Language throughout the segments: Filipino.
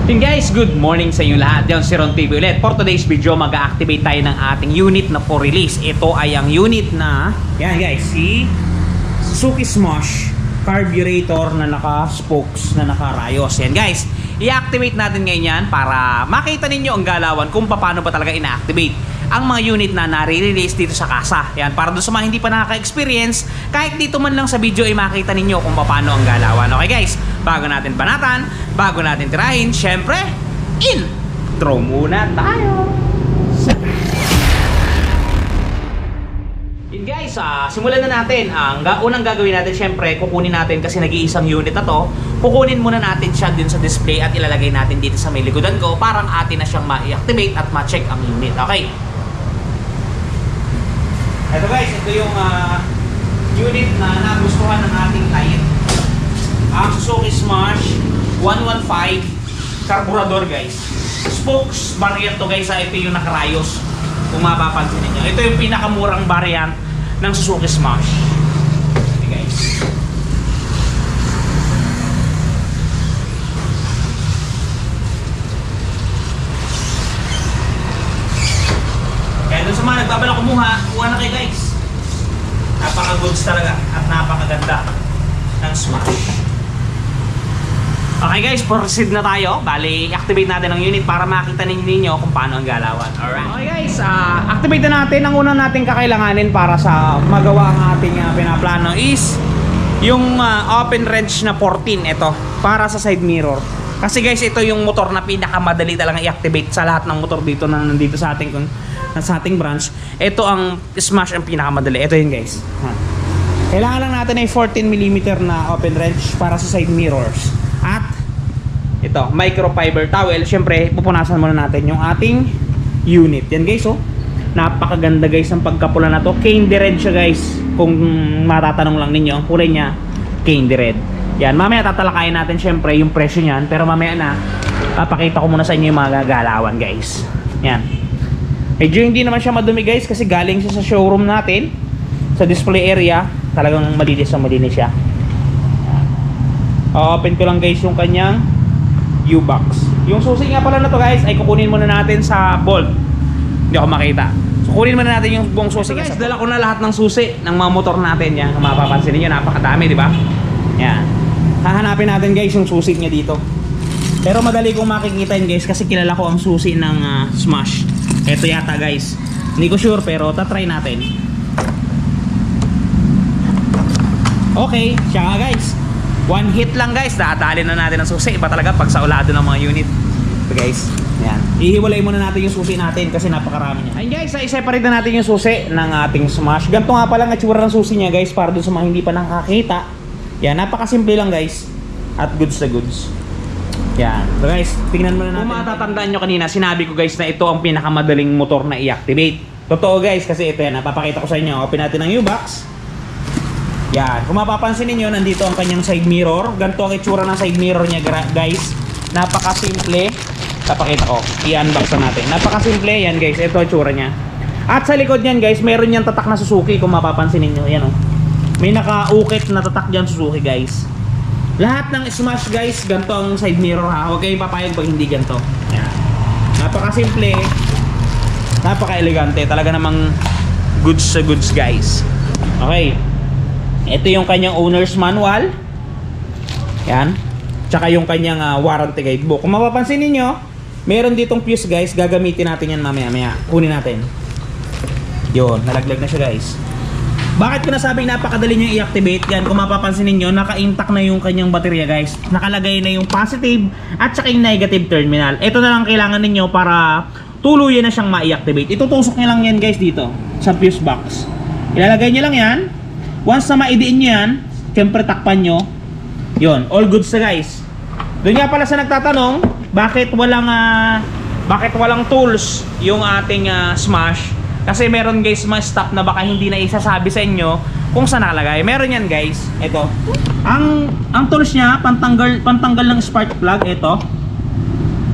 Yun guys, good morning sa inyo lahat. Yan si Ron TV ulit. For today's video, mag-activate tayo ng ating unit na for release. Ito ay ang unit na, yan guys, si Suzuki Smosh carburetor na naka-spokes, na naka-rayos. Yan guys, i-activate natin ngayon yan para makita ninyo ang galawan kung paano ba talaga ina-activate ang mga unit na nare-release dito sa kasa. Yan, para doon sa mga hindi pa nakaka-experience, kahit dito man lang sa video ay makita ninyo kung paano ang galawan. Okay guys, bago natin banatan, bago natin tirahin, syempre, intro muna tayo! Yun guys, simulan na natin. Ang unang gagawin natin, syempre, kukunin natin kasi nag-iisang unit na to. Kukunin muna natin siya din sa display at ilalagay natin dito sa may likodan ko. Parang atin na siyang ma-activate at ma-check ang unit. Okay? Ito guys, ito yung unit na nagustuhan ng ating client. Ang Suzuki Smosh 115 carburetor guys. Spokes variant to guys, ito yung nakarayos. Kung mapapansin niyo, ito yung pinakamurang variant ng Suzuki Smosh. Okay guys. Kaya doon sa mga nagbabala kumuha na kayo guys. Napaka-goods talaga at napakaganda ng Smosh. Okay guys, proceed na tayo. Bali, activate natin ang unit para makita ninyo kung paano ang galawan. Alright. Okay guys, activate na natin. Ang unang natin kakailanganin para sa magawa ang ating pinaplano is yung open wrench na 14. Ito, para sa side mirror. Kasi guys, ito yung motor na pinakamadali talagang i-activate sa lahat ng motor dito na nandito sa ating branch. Ito ang Smosh ang pinakamadali. Ito yun guys. Kailangan lang natin ay 14mm na open wrench para sa side mirrors. At ito, microfiber towel. Siyempre, pupunasan muna natin yung ating unit. Yan guys, oh. Napakaganda guys ang pagkapula na to. Candy red siya guys. Kung matatanong lang ninyo, ang kulay niya candy red. Yan, mamaya tatalakayin natin siyempre yung presyo niyan. Pero mamaya na, papakita ko muna sa inyo yung mga gagalawan guys. Yan. Medyo hindi naman siya madumi guys kasi galing siya sa showroom natin. Sa display area, talagang malinis siya. Open ko lang guys yung kanyang U-box. Yung susi nga pala na to guys ay kukunin muna natin sa bolt. Hindi ako makita. So kukunin muna natin yung buong susi. So, guys, dala ko na lahat ng susi ng mga motor natin. Yan, kung mapapansin niyo, napakadami, di ba? Yan. Hahanapin natin guys yung susi niya dito. Pero madali kong makikita yun guys kasi kilala ko ang susi ng Smosh. Ito yata guys. Hindi ko sure pero tatry natin. Okay, siya nga guys. One hit lang guys, dadalhin na natin ang susi. Iba talaga pag sa ulado ng mga unit. So guys, yan. Ihiwalay muna natin yung susi natin kasi napakarami niya. Ayun guys, i-separate na natin yung susi ng ating Smosh. Ganito nga pala ang itsura ng susi niya guys para dun sa mga hindi pa nakakita. Yan, napakasimple lang guys. At goods na goods. Yan. So guys, tingnan muna natin. Kung matatandaan nyo kanina, sinabi ko guys na ito ang pinakamadaling motor na i-activate. Totoo guys, kasi ito yan, napapakita ko sa inyo. Open natin ang U-box. Yan, kung mapapansin niyo nandito ang kanyang side mirror. Ganito ang itsura ng side mirror niya guys. Napakasimple. Papakita ko, i-unbox na natin. Napakasimple yan guys, ito ang itsura niya. At sa likod niyan guys, meron niyang tatak na Suzuki. Kung mapapansin niyo, yan oh. May naka-ukit na tatak diyan Suzuki guys. Lahat ng Smosh guys, ganito ang side mirror ha. Huwag kayong papayag pag hindi ganito. Yan. Napakasimple. Napaka-elegante. Talaga namang goods sa goods guys. Okay. Ito yung kanyang owner's manual. Yan. Tsaka yung kanyang warranty guidebook. Kung mapapansin niyo, meron ditong fuse guys. Gagamitin natin yan mamaya. Kunin natin. Yun, nalaglag na siya guys. Bakit ko nasabing napakadali niyang i-activate? Yan, kung mapapansin niyo, naka-intact na yung kanyang baterya guys. Nakalagay na yung positive at saka yung negative terminal. Ito na lang kailangan ninyo para tuluyan na siyang ma-i-activate. Itutusok niyo lang yan guys dito sa fuse box. Ilalagay niyo lang yan. Once na maidiin nyo yan, siyempre takpan nyo. Yun, all goods na guys. Doon nga pala sa nagtatanong, bakit walang tools yung ating Smosh? Kasi meron guys mga stop na baka hindi na isasabi sa inyo kung saan nakalagay. Meron yan guys. Ito. Ang tools niya, pantanggal ng spark plug. Ito.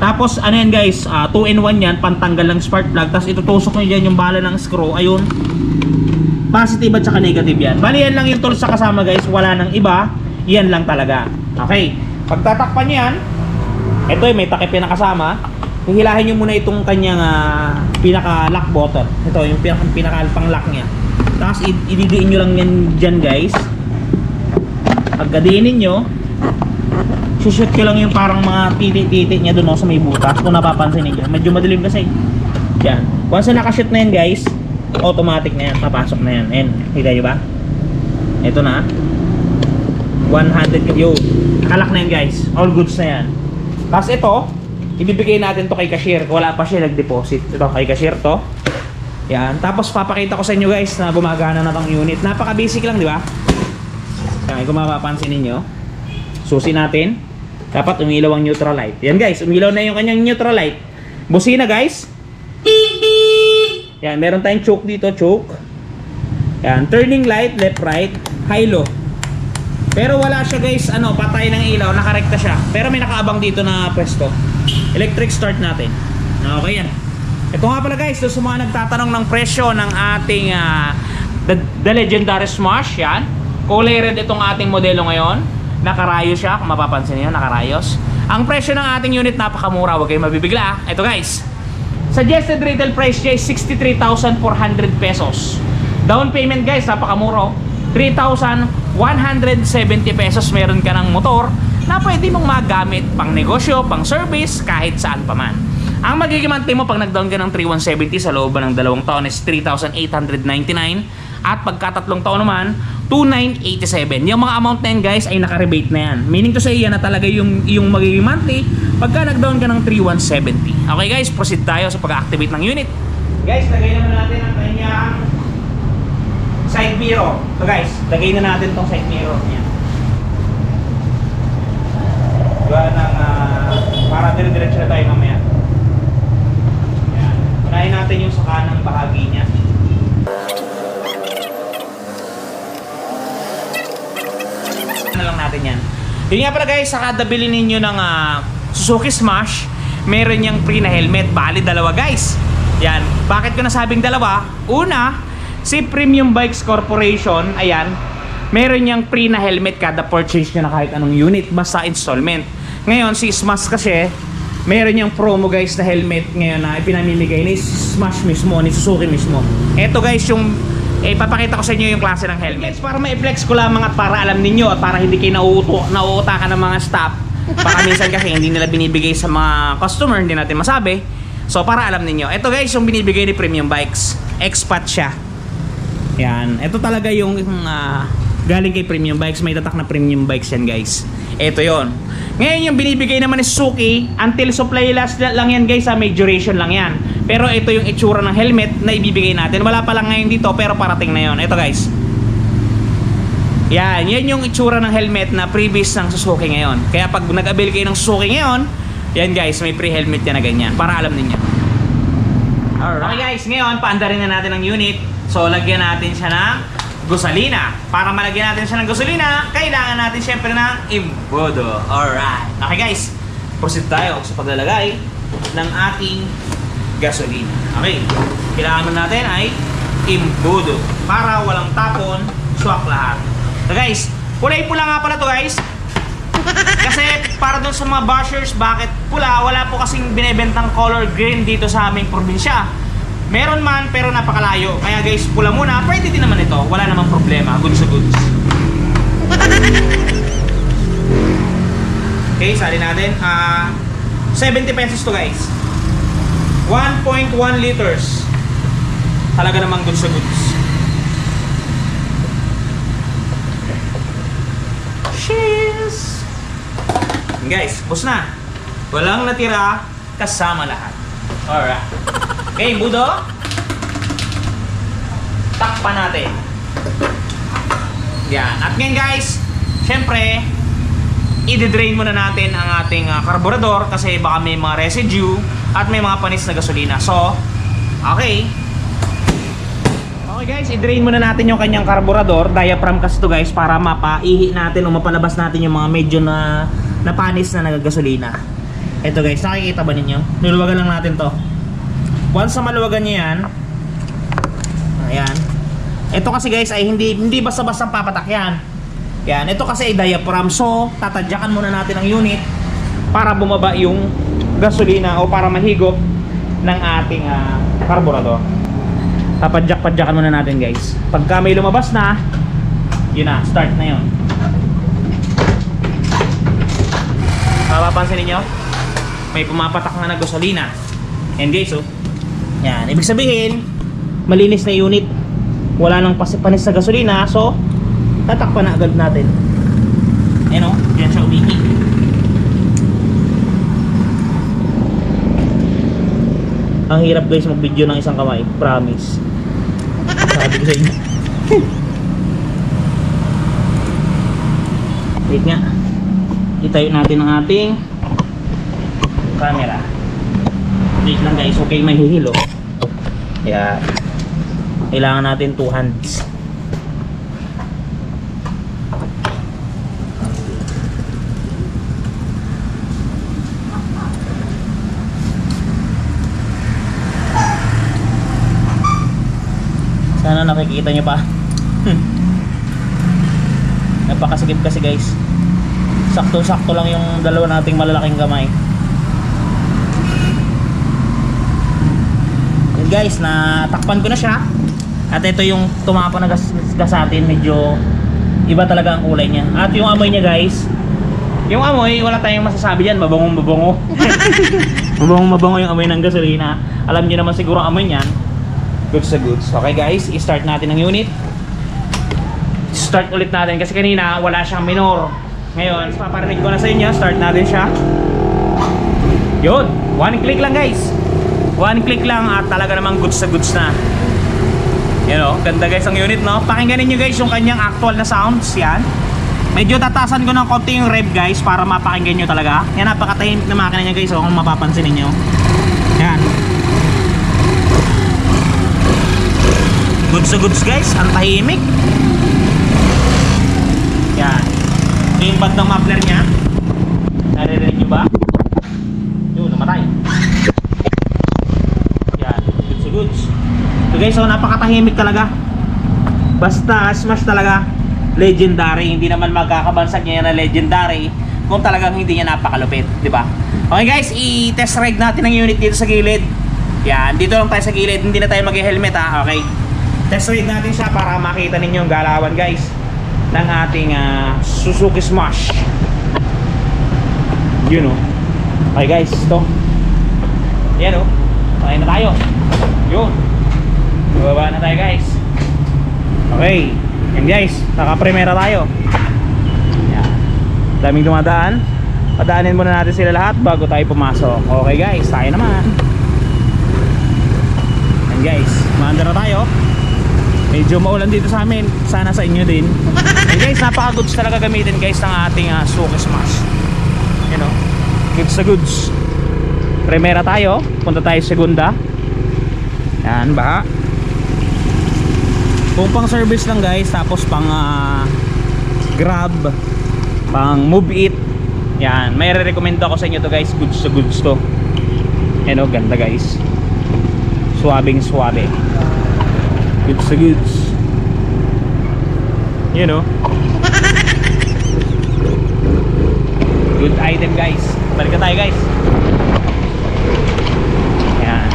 Tapos ano yan guys, 2-in-1 yan, pantanggal ng spark plug. Tapos itutusok nyo dyan yung bala ng screw. Ayun. Positive at saka negative yan. Bali yan lang yung tools sa kasama guys. Wala nang iba. Yan lang talaga. Okay. Pagtatakpan nyo yan, Ito may takip yan na kasama. Hihilahin nyo muna itong kanyang pinaka-lock button. Ito yung pinaka-pang-lock niya. Tapos ididiin nyo lang yan dyan guys. Pagkadiinin nyo, shoot ko lang yung parang mga titi-titi niya doon sa may butas. Kung napapansin niyo, medyo madilim kasi. Yan. Once na nakashoot na yan guys, automatic na yan, papasok na yan. And, higay ba? Ito na. 100 yo. Nakalak na yan guys. All goods na yan. Tapos ito, ibibigay natin to kay cashier. Wala pa siya nag-deposit. Ito kay cashier to. Yan. Tapos papakita ko sa inyo guys na gumagana na tong unit. Napaka-basic lang, di ba? Yan, kung mapapansin niyo. Susi natin. Dapat umilaw ang neutral light. Yan guys, umilaw na yung kanyang neutral light. Busina guys. Yan, meron tayong choke dito, choke. Yan, turning light, left, right, high, low. Pero wala siya guys, patay ng ilaw, nakarekta siya. Pero may nakaabang dito na pwesto. Electric start natin. Okay yan. Ito nga pala guys, sa mga nagtatanong ng presyo ng ating the Legendary Smash, yan. Kulay red itong ating modelo ngayon. Nakarayos siya, kung mapapansin niyo, nakarayos. Ang presyo ng ating unit napakamura, huwag kayong mabibigla. Ito guys, suggested retail price niya is 63,400 pesos. Down payment guys, napakamura. 3,170 pesos meron ka ng motor na pwede mong magamit pang negosyo, pang service, kahit saan pa man. Ang magiging monthly mo pag nag-down ka ng 3,170 sa loob ng 2 taon is 3,899. At pagka 3 taon naman, 2,987. Yung mga amount na yan guys ay naka-rebate na yan. Meaning to say yan na talaga yung magiging monthly pagka nag-down ka ng 3,170. Okay guys, proceed tayo sa pag-activate ng unit. Guys, lagay naman natin ang kanyang side mirror. So guys, lagay na natin tong side mirror niya. Gawa ng para dire-diretso na tayo mamaya. Yan. Unahin natin yung sa kanang bahagi niya. Na lang natin yan. Yun nga pala guys, sa kada bili ninyo ng Suzuki Smash, meron niyang free na helmet. Bali, dalawa guys. Yan. Bakit ko nasabing dalawa? Una, si Premium Bikes Corporation, ayan, meron niyang free na helmet kada purchase nyo na kahit anong unit, basta installment. Ngayon, si Smash kasi, meron niyang promo guys na helmet ngayon na ipinamimigay ni Smash mismo, ni Suzuki mismo. Eto guys, yung papakita ko sa inyo yung klase ng helmet. Guys, para ma-flex ko lamang at para alam ninyo at para hindi kayo nauutakan ng mga staff. Baka minsan kasi hindi nila binibigay sa mga customer, hindi natin masabi. So, para alam ninyo. Ito guys, yung binibigay ni Premium Bikes. Expat siya. Yan. Ito talaga yung galing kay Premium Bikes. May tatak na Premium Bikes yan guys. Ito yon. Ngayon yung binibigay naman ni Suzuki, until supply last lang yan guys, may duration lang yan. Pero ito yung itsura ng helmet na ibibigay natin. Wala pa lang ngayon dito pero parating na yon. Ito guys. Yan yung itsura ng helmet na previous ng Suzuki ngayon. Kaya pag nag-avail kayo ng Suzuki ngayon, yan guys, may free helmet yan na ganyan. Para alam ninyo. Alright. Okay guys, ngayon paandarin na natin ang unit. So lagyan natin siya ng gasolina. Para malagyan natin siya ng gasolina, kailangan natin syempre ng imbudo. Alright. Okay guys, proceed tayo sa paglalagay ng ating gasolina. Okay. Kailangan natin ay imbudo para walang tapon, swak lahat. So guys, kulay pula nga pala to guys. Kasi para dun sa mga bashers, bakit pula? Wala po kasing binebentang color green dito sa aming probinsya. Meron man pero napakalayo. Kaya guys, pula muna. Pwede din naman ito. Wala namang problema. Goods sa goods. Okay, sali natin. 70 pesos to guys. 1.1 liters. Talaga namang goods sa goods. Cheers! Guys, bus na. Walang natira, kasama lahat. Alright. Okay, budo. Takpan natin. Yan. At ngayon guys, syempre, i-drain muna natin ang ating karburador kasi baka may mga residue at may mga panis na gasolina. So, okay. Okay guys, i-drain muna natin yung kanyang karburador. Diaphragm kasi to guys para mapaihi natin o mapalabas natin yung mga medyo na panis na nagagasolina. Ito guys, nakikita ba ninyo? Niluwagan lang natin to. Once na maluwagan nyo yan, ayan. Ito kasi guys ay hindi basta-basta papatak yan. Yan, ito kasi ay diaphragm. So, tatadyakan muna natin ang unit para bumaba yung gasolina o para mahigop ng ating carburetor. Papadyak-padyakan muna natin guys. Pagka may lumabas na, yun na, start na yun. Mapapansin ninyo, may pumapatak na gasolina. And guys, oh, yan, ibig sabihin malinis na unit, wala nang panis sa gasolina, so tatakpan na agad natin. Ayan o, yan siya umihi. Ang hirap guys mag-video ng isang kamay, promise. Sabi ko sa inyo. Wait nga, itayo natin ang ating camera. Wait lang guys, okay, may hihilo. Kaya kailangan natin 2 hands. Sana nakikita nyo pa. Napakasikip kasi guys. Sakto-sakto lang yung dalawa nating malalaking kamay. Yun guys, natakpan ko na siya. At ito yung tumapa na gas sa atin. Medyo iba talaga ang kulay niya. At yung amoy niya guys, yung amoy, wala tayong masasabi dyan. Mabangong mabango. Mabangong mabango yung amoy ng gasolina. Alam nyo naman siguro ang amoy niyan. Goods sa goods. Okay guys, i-start natin ang unit. Start ulit natin kasi kanina wala siyang minor. Ngayon, paparinig ko na sa inyo. Start natin siya. Yun, 1 click lang guys. 1 click lang at talaga namang goods sa goods na. Yan o, ganda guys ang unit, no? Pakinggan niyo guys yung kanyang actual na sounds. Yan. Medyo tatasan ko ng konti yung rev guys para mapakinggan nyo talaga. Yan, napakatahimik na makina niya guys, kung mapapansin niyo. Yan. Goods sa goods guys, ang tahimik. Yan. Ito yung bandang muffler niya. Naririnig nyo ba? Yun, namatay. Yan, goods sa goods. So guys, so napakatahimik talaga. Basta smash talaga. Legendary, hindi naman magkakabansag niya na legendary kung talagang hindi niya napakalupit, di ba? Okay guys, i-test ride natin ang unit dito sa gilid. Yan, dito lang tayo sa gilid, hindi na tayo mag-helmet ha, okay? Test ride natin siya para makita ninyo yung galawan guys ng ating Suzuki Smash. Yun o. Okay guys, ito. Yan o. Okay na tayo. Yun. Bababa na tayo guys. Okay. Yan guys, naka-primera tayo. Yan. Daming dumadaan. Padaanin muna natin sila lahat bago tayo pumasok. Okay guys, tayo naman. Yan guys, maanda na tayo. Medyo maulan dito sa amin. Sana sa inyo din. And guys, napaka-goods talaga gamitin guys ng ating Suzuki Smash. You know, goods sa goods. Primera tayo. Punta tayo segunda. Yan, baha. Kung pang service lang guys, tapos pang grab, pang move it. Yan, may re-recommend ako sa inyo to guys. Goods sa goods to. You know, ganda guys. Swabing swabe. Goods sa goods. You know. Good item guys. Balik na tayo guys. Yan.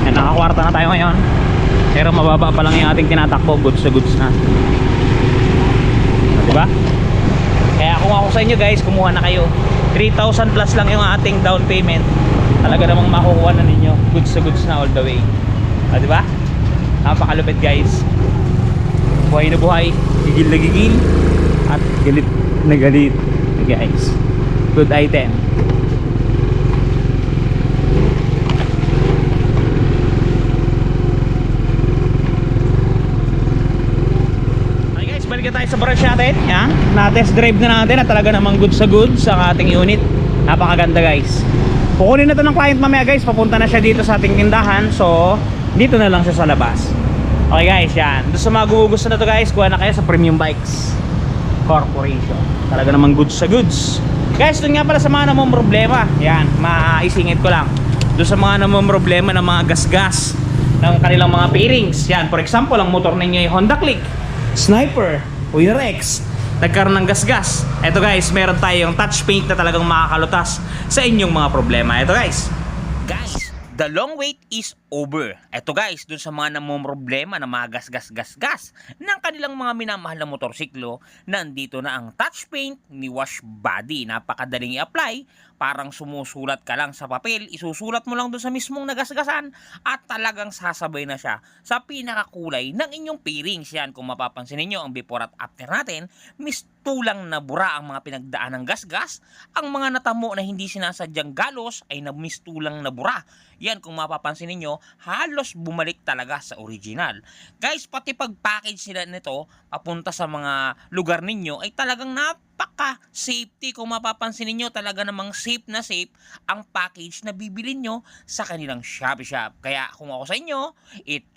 Yan, nakakwarta na tayo ngayon. Pero mababa pa lang yung ating tinatakbo. Goods sa goods na. Diba? Kaya kung ako sa inyo guys, kumuha na kayo. 3,000 plus lang yung ating down payment. Talaga namang makukuha na ninyo. Goods sa goods na all the way. Diba? Napakalupit guys. Buhay na buhay, gigil na gigil, at galit na galit guys. Good item. Okay guys, balik tayo sa branch natin. Yan, na-test drive na natin at talaga namang good sa good sa ating unit. Napakaganda guys. Kukunin na to ng client mamaya guys. Papunta na siya dito sa ating tindahan. So dito na lang siya sa labas. Okay guys, yan. Doon sa mga gugusto na to guys, kuha na kayo sa Premium Bikes Corporation. Talaga namang goods sa goods. Guys, doon nga pala sa mga namang problema. Yan, maisingit ko lang. Doon sa mga namang problema ng mga gas-gas ng kanilang mga bearings. Yan, for example, ang motor ninyo ay Honda Click, Sniper, Wheelrex. nagkaroon ng gasgas. Ito guys, meron tayong touch paint na talagang makakalutas sa inyong mga problema. Ito guys. Guys, the long wait is over. Eto guys, dun sa mga namumroblema na mga gas ng kanilang mga minamahal na motorsiklo, nandito na ang touch paint ni Wash Body. Napakadaling i-apply, parang sumusulat ka lang sa papel, isusulat mo lang dun sa mismong nagasgasan at talagang sasabay na siya sa pinakakulay ng inyong pairings. Yan, kung mapapansin niyo ang before at after natin, mistulang na bura ang mga pinagdaan ng gasgas, ang mga natamo na hindi sinasadyang galos ay mistulang na bura. Yan, kung mapapansin niyo, halos bumalik talaga sa original. Guys, pati pag-package sila nito papunta sa mga lugar ninyo ay talagang napaka-safety. Kung mapapansin niyo, talaga namang safe na safe ang package na bibili nyo sa kanilang Shopee Shop. Kaya kung ako sa inyo,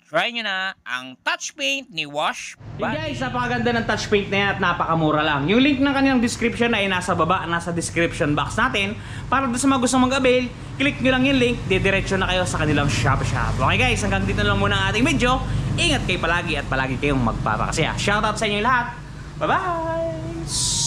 try nyo na ang touch paint ni Wash Body. Guys, napakaganda ng touch paint na yan at napakamura lang. Yung link ng kanilang description ay nasa baba, nasa description box natin. Para doon sa mga gustong mag-avail, click nyo lang yung link, didiretso na kayo sa kanilang Shopee Shop. Okay guys, hanggang dito lang muna ang ating video. Ingat kayo palagi at palagi kayong magpapakasaya. Shoutout sa inyo lahat. Bye-bye!